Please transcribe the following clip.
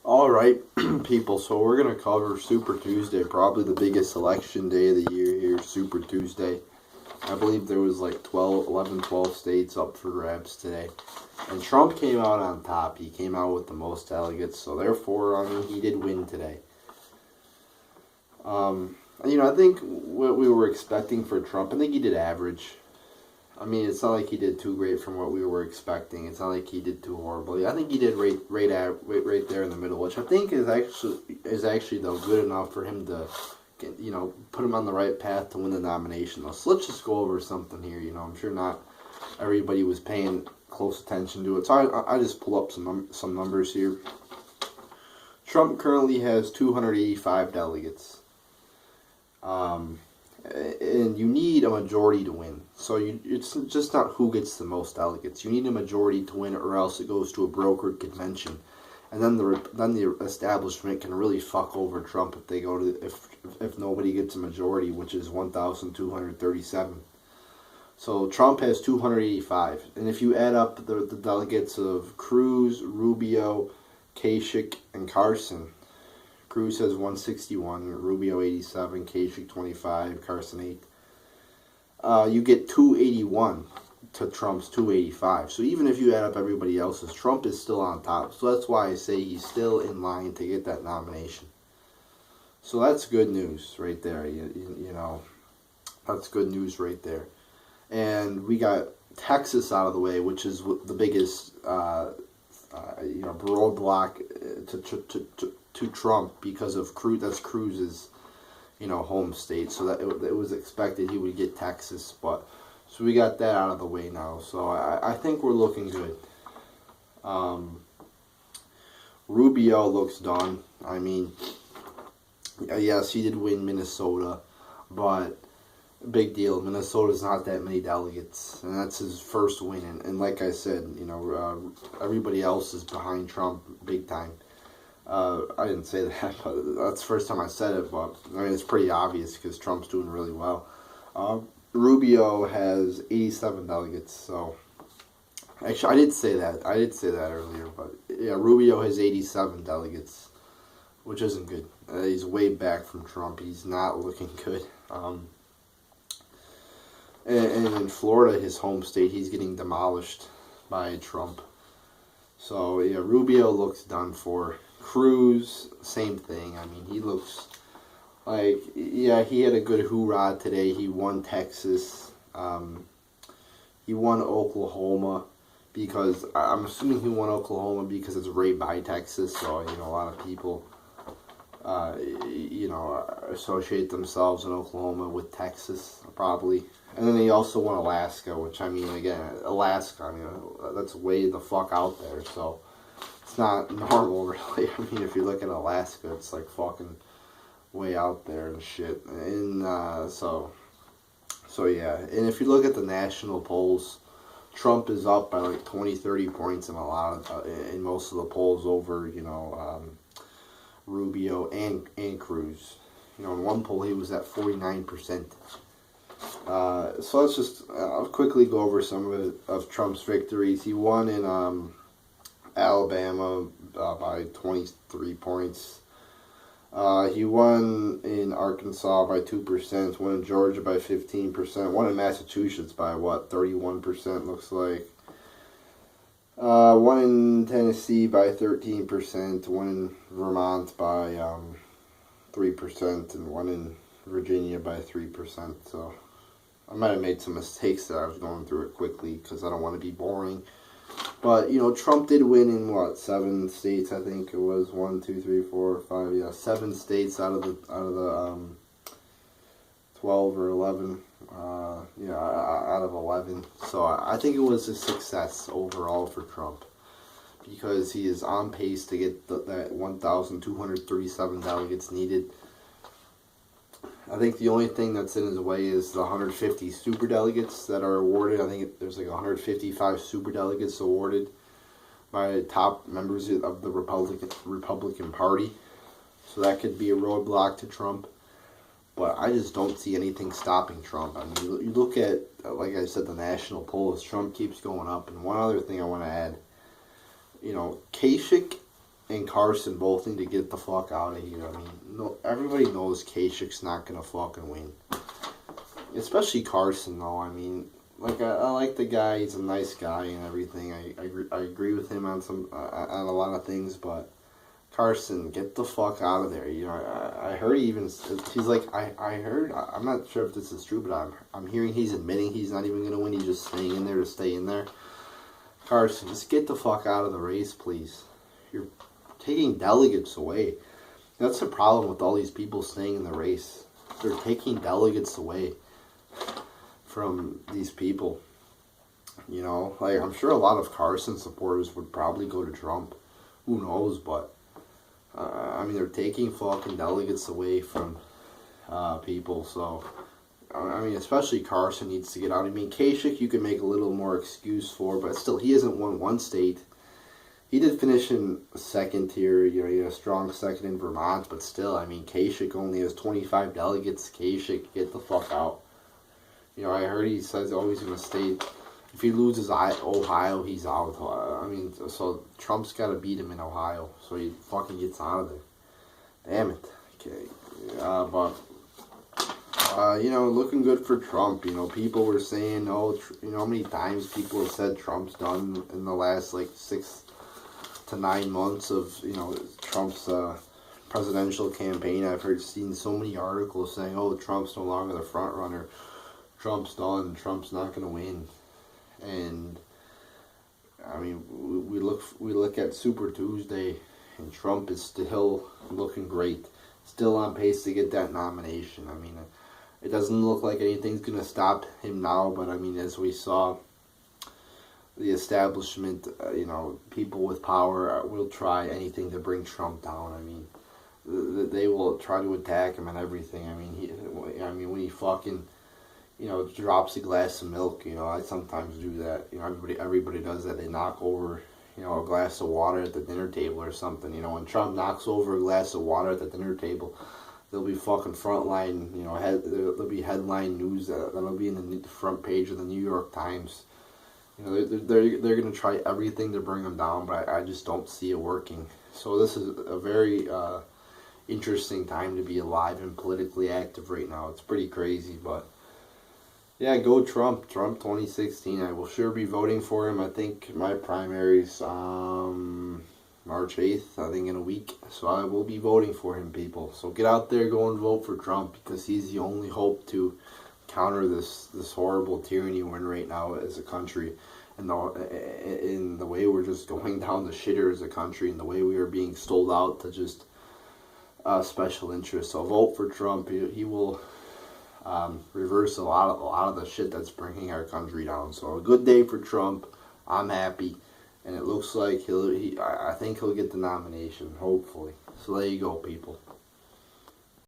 All right, people. So we're gonna cover Super Tuesday, probably the biggest election day of the year here. Super Tuesday. I believe there was like 12, 11, 12 states up for grabs today, and Trump came out on top. He came out with the most delegates, so therefore, I mean, he did win today. I think what we were expecting for Trump, I think he did average. I mean, it's not like he did too great from what we were expecting. It's not like he did too horribly. I think he did right there in the middle, which I think is actually though good enough for him to, put him on the right path to win the nomination. So let's just go over something here. I'm sure not everybody was paying close attention to it. So I just pull up some numbers here. Trump currently has 285 delegates. And you need a majority to win. So it's just not who gets the most delegates. You need a majority to win, or else it goes to a brokered convention, and then the establishment can really fuck over Trump if they go to if nobody gets a majority, which is 1,237. So Trump has 285, and if you add up the delegates of Cruz, Rubio, Kasich, and Carson. Cruz has 161, Rubio 87, Kasich 25, Carson 8. You get 281 to Trump's 285. So even if you add up everybody else's, Trump is still on top. So that's why I say he's still in line to get that nomination. So that's good news right there. That's good news right there. And we got Texas out of the way, which is the biggest roadblock to Trump because of Cruz. That's Cruz's, home state. So that it was expected he would get Texas, so we got that out of the way now. So I think we're looking good. Rubio looks done. I mean, yes, he did win Minnesota, but big deal. Minnesota's not that many delegates, and that's his first win. And like I said, everybody else is behind Trump big time. I didn't say that, but that's the first time I said it. But I mean, it's pretty obvious because Trump's doing really well. Rubio has 87 delegates. So actually, I did say that. I did say that earlier, but yeah, Rubio has 87 delegates, which isn't good. He's way back from Trump. He's not looking good. And in Florida, his home state, he's getting demolished by Trump. So yeah, Rubio looks done for. Cruz, same thing. I mean, he looks like, yeah, he had a good hoorah today. He won Texas. He won Oklahoma because, I'm assuming he won Oklahoma because it's right by Texas. So, a lot of people, associate themselves in Oklahoma with Texas, probably. And then he also won Alaska, which, I mean, again, Alaska, that's way the fuck out there. So, it's not normal, really. I mean, if you look at Alaska, it's like fucking way out there and shit. And so yeah. And if you look at the national polls, Trump is up by like 20, 30 points in in most of the polls over, Rubio and Cruz. In one poll he was at 49%. So let's just I'll quickly go over some of Trump's victories. He won in Alabama by 23 points. He won in Arkansas by 2%, won in Georgia by 15%, won in Massachusetts by 31% looks like. Won in Tennessee by 13%, won in Vermont by 3%, and won in Virginia by 3%. So I might have made some mistakes there. I was going through it quickly because I don't want to be boring. But, Trump did win in, 7 states, I think it was. 1, 2, 3, 4, 5, 7 states out of the 12 or 11. Out of 11. So I think it was a success overall for Trump. Because he is on pace to get that 1,237 delegates needed. I think the only thing that's in his way is the 150 superdelegates that are awarded. I think there's like 155 superdelegates awarded by top members of the Republican Party. So that could be a roadblock to Trump. But I just don't see anything stopping Trump. I mean, you look at, like I said, the national polls. Trump keeps going up. And one other thing I want to add, Kasich and Carson both need to get the fuck out of here. I mean, no, everybody knows Kashik's not gonna fucking win. Especially Carson, though. I mean, like I like the guy. He's a nice guy and everything. I agree with him on on a lot of things, but Carson, get the fuck out of there. You know, I heard he's like I heard. I'm not sure if this is true, but I'm hearing he's admitting he's not even gonna win. He's just staying in there to stay in there. Carson, just get the fuck out of the race, please. You're taking delegates away. That's the problem with all these people staying in the race. They're taking delegates away from these people. You know, like, I'm sure a lot of Carson supporters would probably go to Trump. Who knows, but I mean, they're taking fucking delegates away from people, so I mean, especially Carson needs to get out. I mean, Kasich you can make a little more excuse for, but still, he hasn't won one state. He did finish in second here, you know, he had a strong second in Vermont, but still, I mean, Kasich only has 25 delegates. Kasich, get the fuck out. You know, I heard he says he's going to stay. If he loses Ohio, he's out. I mean, so Trump's got to beat him in Ohio, so he fucking gets out of there. Damn it. Okay. But you know, looking good for Trump. You know, people were saying, oh, you know how many times people have said Trump's done in the last, like, 6 to 9 months of, you know, Trump's presidential campaign. I've seen so many articles saying, oh, Trump's no longer the front runner. Trump's done. Trump's not going to win. And I mean, we look at Super Tuesday, and Trump is still looking great, still on pace to get that nomination. I mean, it doesn't look like anything's gonna stop him now. But I mean, as we saw, the establishment, you know, people with power will try anything to bring Trump down. I mean, they will try to attack him and everything. I mean, when he fucking, you know, drops a glass of milk, you know, I sometimes do that. You know, everybody does that. They knock over, you know, a glass of water at the dinner table or something. You know, when Trump knocks over a glass of water at the dinner table, there'll be fucking frontline, you know, there'll be headline news that'll be in the front page of the New York Times. You know, they're gonna try everything to bring him down, but I just don't see it working. So this is a very interesting time to be alive and politically active right now. It's pretty crazy, but yeah, go Trump. Trump 2016. I will sure be voting for him. I think my primary's March 8th, I think in a week. So I will be voting for him, people. So get out there, go and vote for Trump, because he's the only hope to counter this horrible tyranny we're in right now as a country. And in the way we're just going down the shitter as a country, and the way we are being sold out to just special interests. So vote for Trump. He will reverse a lot of the shit that's bringing our country down. So a good day for Trump. I'm happy, and it looks like I think he'll get the nomination, hopefully. So there you go, people.